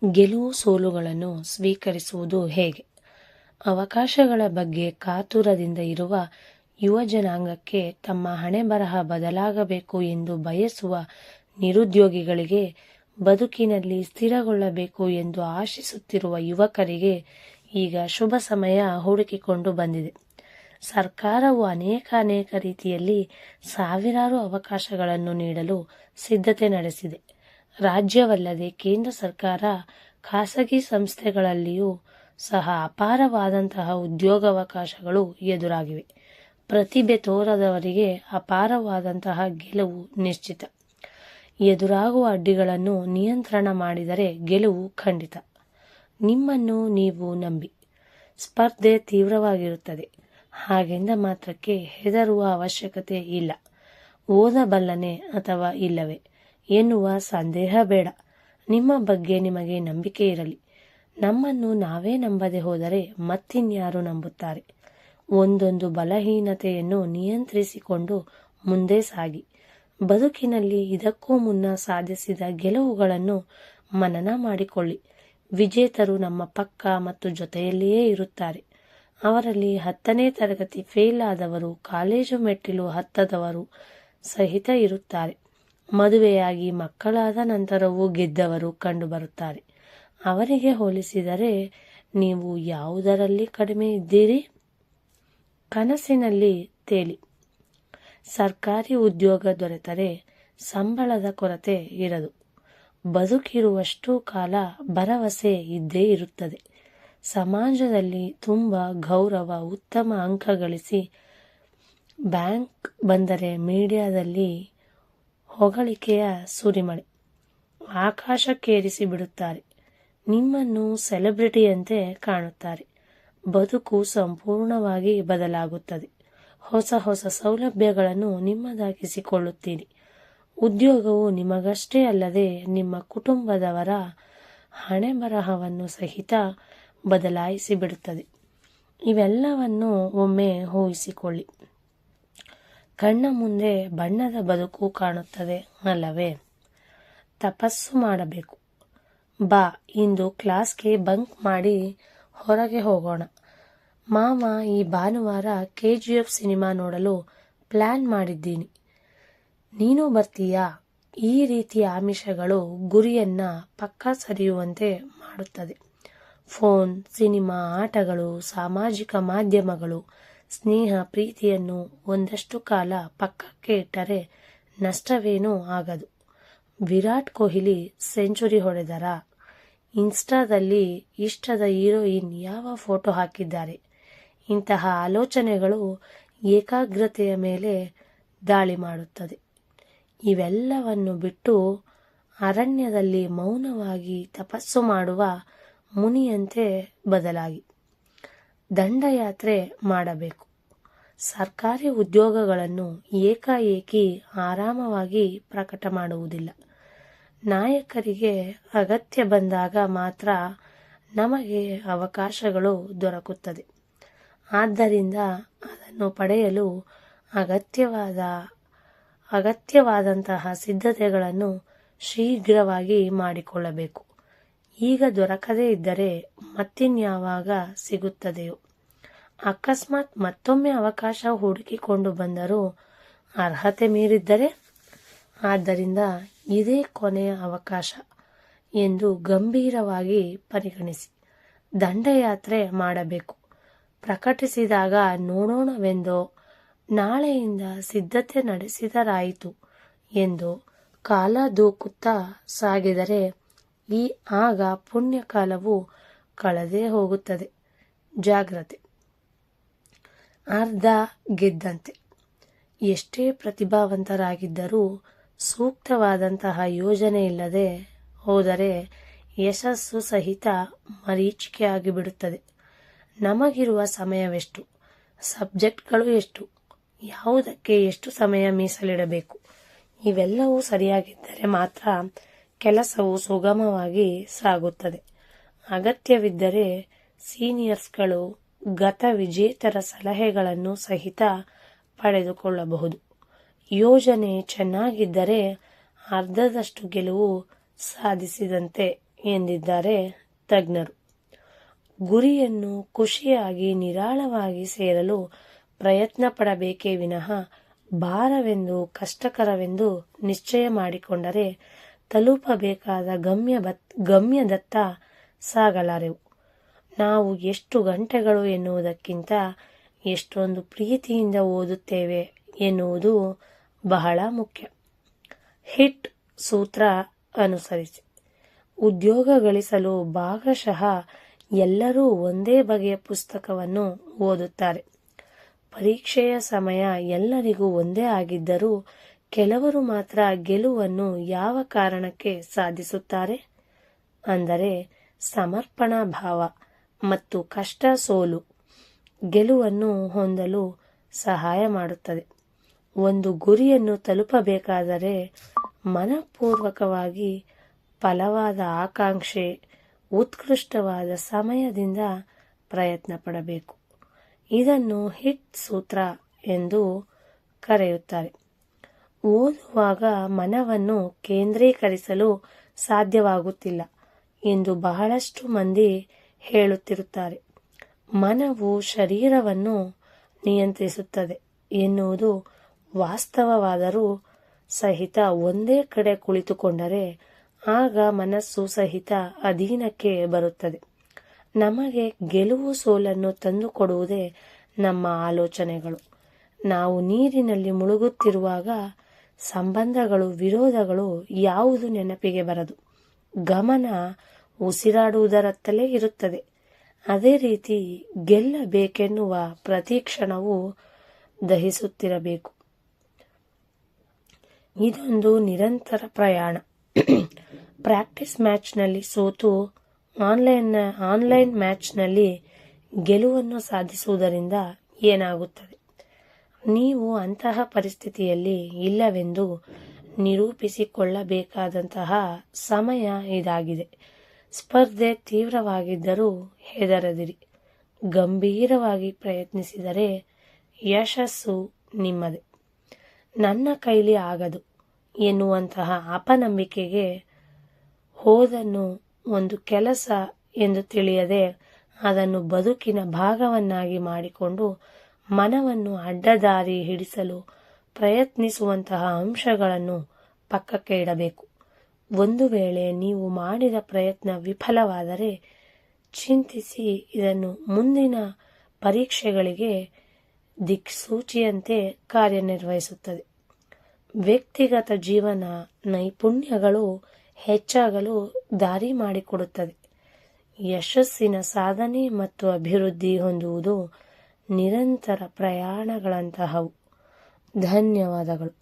ಗೆಲುವು ಸೋಲುಗಳನ್ನು ಸ್ವೀಕರಿಸುವುದು ಹೇಗೆ? ಅವಕಾಶಗಳ ಬಗ್ಗೆ ಕಾತುರದಿಂದ ಇರುವ ಯುವ ಜನಾಂಗಕ್ಕೆ, ತಮ್ಮ ಹಣೆಬರಹ ಬದಲಾಗಬೇಕು ಎಂದು ಬಯಸುವ ನಿರುದ್ಯೋಗಿಗಳಿಗೆ, ಬದುಕಿನಲ್ಲಿ ಸ್ಥಿರಗೊಳ್ಳಬೇಕು ಎಂದು ಆಶಿಸುತ್ತಿರುವ ಯುವಕರಿಗೆ ಈಗ ಶುಭ ಸಮಯ ಹುಡುಕಿಕೊಂಡು ಬಂದಿದೆ. ಸರ್ಕಾರವು ಅನೇಕ ರೀತಿಯಲ್ಲಿ ಸಾವಿರಾರು ಅವಕಾಶಗಳನ್ನು ನೀಡಲು ಸಿದ್ಧತೆ ನಡೆಸಿದೆ. ರಾಜ್ಯವಲ್ಲದೆ ಕೇಂದ್ರ ಸರ್ಕಾರ, ಖಾಸಗಿ ಸಂಸ್ಥೆಗಳಲ್ಲಿಯೂ ಸಹ ಅಪಾರವಾದಂತಹ ಉದ್ಯೋಗಾವಕಾಶಗಳು ಎದುರಾಗಿವೆ. ಪ್ರತಿಭೆ ತೋರದವರಿಗೆ ಅಪಾರವಾದಂತಹ ಗೆಲುವು ನಿಶ್ಚಿತ. ಎದುರಾಗುವ ಅಡ್ಡಿಗಳನ್ನು ನಿಯಂತ್ರಣ ಮಾಡಿದರೆ ಗೆಲುವು ಖಂಡಿತ. ನಿಮ್ಮನ್ನು ನೀವು ನಂಬಿ. ಸ್ಪರ್ಧೆ ತೀವ್ರವಾಗಿರುತ್ತದೆ. ಹಾಗೆಂದ ಮಾತ್ರಕ್ಕೆ ಹೆದರುವ ಅವಶ್ಯಕತೆ ಇಲ್ಲ. ಓದಬಲ್ಲನೆ ಅಥವಾ ಇಲ್ಲವೇ ಎನ್ನುವ ಸಂದೇಹ ಬೇಡ. ನಿಮ್ಮ ಬಗ್ಗೆ ನಿಮಗೆ ನಂಬಿಕೆ ಇರಲಿ. ನಮ್ಮನ್ನು ನಾವೇ ನಂಬದೆ ಹೋದರೆ ಮತ್ತಿನ್ಯಾರು ನಂಬುತ್ತಾರೆ? ಒಂದೊಂದು ಬಲಹೀನತೆಯನ್ನು ನಿಯಂತ್ರಿಸಿಕೊಂಡು ಮುಂದೆ ಸಾಗಿ. ಬದುಕಿನಲ್ಲಿ ಇದಕ್ಕೂ ಮುನ್ನ ಸಾಧಿಸಿದ ಗೆಲುವುಗಳನ್ನು ಮನನ ಮಾಡಿಕೊಳ್ಳಿ. ವಿಜೇತರು ನಮ್ಮ ಪಕ್ಕ ಮತ್ತು ಜೊತೆಯಲ್ಲಿಯೇ ಇರುತ್ತಾರೆ. ಅವರಲ್ಲಿ 10ನೇ ತರಗತಿ ಫೇಲ್ ಆದವರು, ಕಾಲೇಜು ಮೆಟ್ಟಿಲು ಹತ್ತದವರು ಸಹಿತ ಇರುತ್ತಾರೆ. ಮದುವೆಯಾಗಿ ಮಕ್ಕಳಾದ ನಂತರವೂ ಗೆದ್ದವರು ಕಂಡುಬರುತ್ತಾರೆ. ಅವರಿಗೆ ಹೋಲಿಸಿದರೆ ನೀವು ಯಾವುದರಲ್ಲಿ ಕಡಿಮೆ ಇದ್ದೀರಿ? ಕನಸಿನಲ್ಲಿ ತೇಲಿ. ಸರ್ಕಾರಿ ಉದ್ಯೋಗ ದೊರೆತರೆ ಸಂಬಳದ ಕೊರತೆ ಇರದು. ಬದುಕಿರುವಷ್ಟು ಕಾಲ ಭರವಸೆ ಇದ್ದೇ ಇರುತ್ತದೆ. ಸಮಾಜದಲ್ಲಿ ತುಂಬ ಗೌರವ, ಉತ್ತಮ ಅಂಕ ಗಳಿಸಿ ಬ್ಯಾಂಕ್ ಬಂದರೆ ಮೀಡಿಯಾದಲ್ಲಿ ಹೊಗಳಿಕೆಯ ಸುರಿಮಳೆ ಆಕಾಶಕ್ಕೇರಿಸಿ ಬಿಡುತ್ತಾರೆ. ನಿಮ್ಮನ್ನು ಸೆಲೆಬ್ರಿಟಿಯಂತೆ ಕಾಣುತ್ತಾರೆ. ಬದುಕು ಸಂಪೂರ್ಣವಾಗಿ ಬದಲಾಗುತ್ತದೆ. ಹೊಸ ಸೌಲಭ್ಯಗಳನ್ನು ನಿಮ್ಮದಾಗಿಸಿಕೊಳ್ಳುತ್ತೀರಿ. ಉದ್ಯೋಗವು ನಿಮಗಷ್ಟೇ ಅಲ್ಲದೆ ನಿಮ್ಮ ಕುಟುಂಬದವರ ಹಣೆಬರಹವನ್ನು ಸಹಿತ ಬದಲಾಯಿಸಿ ಬಿಡುತ್ತದೆ. ಇವೆಲ್ಲವನ್ನು ಒಮ್ಮೆ ಊಹಿಸಿಕೊಳ್ಳಿ. ಕಣ್ಣ ಮುಂದೆ ಬಣ್ಣದ ಬದುಕು ಕಾಣುತ್ತದೆ ಅಲ್ಲವೇ? ತಪಸ್ಸು ಮಾಡಬೇಕು. ಬಾ, ಇಂದು ಕ್ಲಾಸ್ಗೆ ಬಂಕ್ ಮಾಡಿ ಹೊರಗೆ ಹೋಗೋಣ. ಮಾಮ, ಈ ಭಾನುವಾರ KGF ಸಿನಿಮಾ ನೋಡಲು ಪ್ಲಾನ್ ಮಾಡಿದ್ದೀನಿ. ನೀನು ಬರ್ತೀಯಾ? ಈ ರೀತಿಯ ಆಮಿಷಗಳು ಗುರಿಯನ್ನ ಪಕ್ಕಾ ಸರಿಯುವಂತೆ ಮಾಡುತ್ತದೆ. ಫೋನ್, ಸಿನಿಮಾ, ಆಟಗಳು, ಸಾಮಾಜಿಕ ಮಾಧ್ಯಮಗಳು ಸ್ನೇಹ, ಪ್ರೀತಿಯನ್ನು ಒಂದಷ್ಟು ಕಾಲ ಪಕ್ಕಕ್ಕೆ ಇಟ್ಟರೆ ನಷ್ಟವೇನೂ ಆಗದು. ವಿರಾಟ್ ಕೊಹ್ಲಿ ಸೆಂಚುರಿ ಹೊಡೆದರಾ? ಇನ್ಸ್ಟಾದಲ್ಲಿ ಇಷ್ಟದ ಹೀರೋಯಿನ್ ಯಾವ ಫೋಟೋ ಹಾಕಿದ್ದಾರೆ? ಇಂತಹ ಆಲೋಚನೆಗಳು ಏಕಾಗ್ರತೆಯ ಮೇಲೆ ದಾಳಿ ಮಾಡುತ್ತದೆ. ಇವೆಲ್ಲವನ್ನು ಬಿಟ್ಟು ಅರಣ್ಯದಲ್ಲಿ ಮೌನವಾಗಿ ತಪಸ್ಸು ಮಾಡುವ ಮುನಿಯಂತೆ ಬದಲಾಗಿ. ದಂಡಯಾತ್ರೆ ಮಾಡಬೇಕು. ಸರ್ಕಾರಿ ಉದ್ಯೋಗಗಳನ್ನು ಏಕಾಏಕಿ ಆರಾಮವಾಗಿ ಪ್ರಕಟ ಮಾಡುವುದಿಲ್ಲ. ನಾಯಕರಿಗೆ ಅಗತ್ಯ ಬಂದಾಗ ಮಾತ್ರ ನಮಗೆ ಅವಕಾಶಗಳು ದೊರಕುತ್ತದೆ. ಆದ್ದರಿಂದ ಅದನ್ನು ಪಡೆಯಲು ಅಗತ್ಯವಾದಂತಹ ಸಿದ್ಧತೆಗಳನ್ನು ಶೀಘ್ರವಾಗಿ ಮಾಡಿಕೊಳ್ಳಬೇಕು. ಈಗ ದೊರಕದೇ ಇದ್ದರೆ ಮತ್ತಿನ್ಯಾವಾಗ ಸಿಗುತ್ತದೆಯೋ? ಅಕಸ್ಮಾತ್ ಮತ್ತೊಮ್ಮೆ ಅವಕಾಶ ಹುಡುಕಿಕೊಂಡು ಬಂದರೂ ಅರ್ಹತೆ ಮೀರಿದ್ದರೆ? ಆದ್ದರಿಂದ ಇದೇ ಕೊನೆಯ ಅವಕಾಶ ಎಂದು ಗಂಭೀರವಾಗಿ ಪರಿಗಣಿಸಿ ದಂಡಯಾತ್ರೆ ಮಾಡಬೇಕು. ಪ್ರಕಟಿಸಿದಾಗ ನೋಡೋಣವೆಂದೋ, ನಾಳೆಯಿಂದ ಸಿದ್ಧತೆ ನಡೆಸಿದರಾಯಿತು ಎಂದು ಕಾಲ ದೂಕುತ್ತಾ ಸಾಗಿದರೆ ಆಗ ಪುಣ್ಯಕಾಲವು ಕಳೆದೇ ಹೋಗುತ್ತದೆ. ಜಾಗ್ರತೆ. ಅರ್ಧ ಗೆದ್ದಂತೆ. ಎಷ್ಟೇ ಪ್ರತಿಭಾವಂತರಾಗಿದ್ದರೂ ಸೂಕ್ತವಾದಂತಹ ಯೋಜನೆ ಇಲ್ಲದೆ ಹೋದರೆ ಯಶಸ್ಸು ಸಹಿತ ಮರೀಚಿಕೆ ಆಗಿಬಿಡುತ್ತದೆ. ನಮಗಿರುವ ಸಮಯವೆಷ್ಟು? ಸಬ್ಜೆಕ್ಟ್ಗಳು ಎಷ್ಟು? ಯಾವುದಕ್ಕೆ ಎಷ್ಟು ಸಮಯ ಮೀಸಲಿಡಬೇಕು? ಇವೆಲ್ಲವೂ ಸರಿಯಾಗಿದ್ದರೆ ಮಾತ್ರ ಕೆಲಸವು ಸುಗಮವಾಗಿ ಸಾಗುತ್ತದೆ. ಅಗತ್ಯವಿದ್ದರೆ ಸೀನಿಯರ್ಸ್ಗಳು, ಗತ ವಿಜೇತರ ಸಲಹೆಗಳನ್ನು ಸಹಿತ ಪಡೆದುಕೊಳ್ಳಬಹುದು. ಯೋಜನೆ ಚೆನ್ನಾಗಿದ್ದರೆ ಅರ್ಧದಷ್ಟು ಗೆಲುವು ಸಾಧಿಸಿದಂತೆ ಎಂದಿದ್ದಾರೆ ತಜ್ಞರು. ಗುರಿಯನ್ನು ಖುಷಿಯಾಗಿ ನಿರಾಳವಾಗಿ ಸೇರಲು ಪ್ರಯತ್ನ ಪಡಬೇಕೇ ವಿನಃ ಭಾರವೆಂದು ಕಷ್ಟಕರವೆಂದು ನಿಶ್ಚಯ ಮಾಡಿಕೊಂಡರೆ ತಲುಪಬೇಕಾದ ಗಮ್ಯದತ್ತ ಸಾಗಲಾರೆವು. ನಾವು ಎಷ್ಟು ಗಂಟೆಗಳು ಎನ್ನುವುದಕ್ಕಿಂತ ಎಷ್ಟೊಂದು ಪ್ರೀತಿಯಿಂದ ಓದುತ್ತೇವೆ ಎನ್ನುವುದು ಬಹಳ ಮುಖ್ಯ. ಹಿಟ್ ಸೂತ್ರ ಅನುಸರಿಸಿ. ಉದ್ಯೋಗ ಗಳಿಸಲು ಭಾಗಶಃ ಎಲ್ಲರೂ ಒಂದೇ ಬಗೆಯ ಪುಸ್ತಕವನ್ನು ಓದುತ್ತಾರೆ. ಪರೀಕ್ಷೆಯ ಸಮಯ ಎಲ್ಲರಿಗೂ ಒಂದೇ ಆಗಿದ್ದರೂ ಕೆಲವರು ಮಾತ್ರ ಗೆಲುವನ್ನು ಯಾವ ಕಾರಣಕ್ಕೆ ಸಾಧಿಸುತ್ತಾರೆ? ಅಂದರೆ ಸಮರ್ಪಣಾ ಭಾವ ಮತ್ತು ಕಷ್ಟ ಸೋಲು ಗೆಲುವನ್ನು ಹೊಂದಲು ಸಹಾಯ ಮಾಡುತ್ತದೆ. ಒಂದು ಗುರಿಯನ್ನು ತಲುಪಬೇಕಾದರೆ ಮನಪೂರ್ವಕವಾಗಿ ಫಲವಾದ ಆಕಾಂಕ್ಷೆ, ಉತ್ಕೃಷ್ಟವಾದ ಸಮಯದಿಂದ ಪ್ರಯತ್ನ ಪಡಬೇಕು. ಇದನ್ನು ಹಿಟ್ ಸೂತ್ರ ಎಂದು ಕರೆಯುತ್ತಾರೆ. ಓದುವಾಗ ಮನವನ್ನು ಕೇಂದ್ರೀಕರಿಸಲು ಸಾಧ್ಯವಾಗುತ್ತಿಲ್ಲ ಎಂದು ಬಹಳಷ್ಟು ಮಂದಿ ಹೇಳುತ್ತಿರುತ್ತಾರೆ. ಮನವು ಶರೀರವನ್ನು ನಿಯಂತ್ರಿಸುತ್ತದೆ ಎನ್ನುವುದು ವಾಸ್ತವವಾದರೂ ಸಹಿತ ಒಂದೇ ಕಡೆ ಕುಳಿತುಕೊಂಡರೆ ಆಗ ಮನಸ್ಸು ಸಹಿತ ಅಧೀನಕ್ಕೆ ಬರುತ್ತದೆ. ನಮಗೆ ಗೆಲುವು ಸೋಲನ್ನು ತಂದುಕೊಡುವುದೇ ನಮ್ಮ ಆಲೋಚನೆಗಳು. ನಾವು ನೀರಿನಲ್ಲಿ ಮುಳುಗುತ್ತಿರುವಾಗ ಸಂಬಂಧಗಳು, ವಿರೋಧಗಳು ಯಾವುದು ನೆನಪಿಗೆ ಬರದು. ಗಮನ ಉಸಿರಾಡುವುದರತ್ತಲೇ ಇರುತ್ತದೆ. ಅದೇ ರೀತಿ ಗೆಲ್ಲಬೇಕೆನ್ನುವ ಪ್ರತಿಕ್ಷಣವು ದಹಿಸುತ್ತಿರಬೇಕು. ಇದೊಂದು ನಿರಂತರ ಪ್ರಯಾಣ. ಪ್ರಾಕ್ಟೀಸ್ ಮ್ಯಾಚ್ನಲ್ಲಿ ಸೋತು ಆನ್ಲೈನ್ ಮ್ಯಾಚ್ನಲ್ಲಿ ಗೆಲುವನ್ನು ಸಾಧಿಸುವುದರಿಂದ ಏನಾಗುತ್ತದೆ? ನೀವು ಅಂತಹ ಪರಿಸ್ಥಿತಿಯಲ್ಲಿ ಇಲ್ಲವೆಂದು ನಿರೂಪಿಸಿಕೊಳ್ಳಬೇಕಾದಂತಹ ಸಮಯ ಇದಾಗಿದೆ. ಸ್ಪರ್ಧೆ ತೀವ್ರವಾಗಿದ್ದರೂ ಹೆದರದಿರಿ. ಗಂಭೀರವಾಗಿ ಪ್ರಯತ್ನಿಸಿದರೆ ಯಶಸ್ಸು ನಿಮ್ಮದೇ. ನನ್ನ ಕೈಲಿ ಆಗದು ಎನ್ನುವಂತಹ ಅಪನಂಬಿಕೆಗೆ ಹೋದನ್ನು ಒಂದು ಕೆಲಸ ಎಂದು ತಿಳಿಯದೆ ಅದನ್ನು ಬದುಕಿನ ಭಾಗವನ್ನಾಗಿ ಮಾಡಿಕೊಂಡು ಮನವನ್ನು ಅಡ್ಡದಾರಿ ಹಿಡಿಸಲು ಪ್ರಯತ್ನಿಸುವಂತಹ ಅಂಶಗಳನ್ನು ಪಕ್ಕಕ್ಕೆ ಇಡಬೇಕು. ಒಂದು ವೇಳೆ ನೀವು ಮಾಡಿದ ಪ್ರಯತ್ನ ವಿಫಲವಾದರೆ ಚಿಂತಿಸಿ ಇದನ್ನು ಮುಂದಿನ ಪರೀಕ್ಷೆಗಳಿಗೆ ದಿಕ್ಸೂಚಿಯಂತೆ ಕಾರ್ಯನಿರ್ವಹಿಸುತ್ತದೆ. ವ್ಯಕ್ತಿಗತ ಜೀವನ ನೈಪುಣ್ಯಗಳು ಹೆಚ್ಚಾಗಲು ದಾರಿ ಮಾಡಿಕೊಡುತ್ತದೆ. ಯಶಸ್ಸಿನ ಸಾಧನೆ ಮತ್ತು ಅಭಿವೃದ್ಧಿ ಹೊಂದುವುದು ನಿರಂತರ ಪ್ರಯಾಣಗಳಂತಹವು. ಧನ್ಯವಾದಗಳು.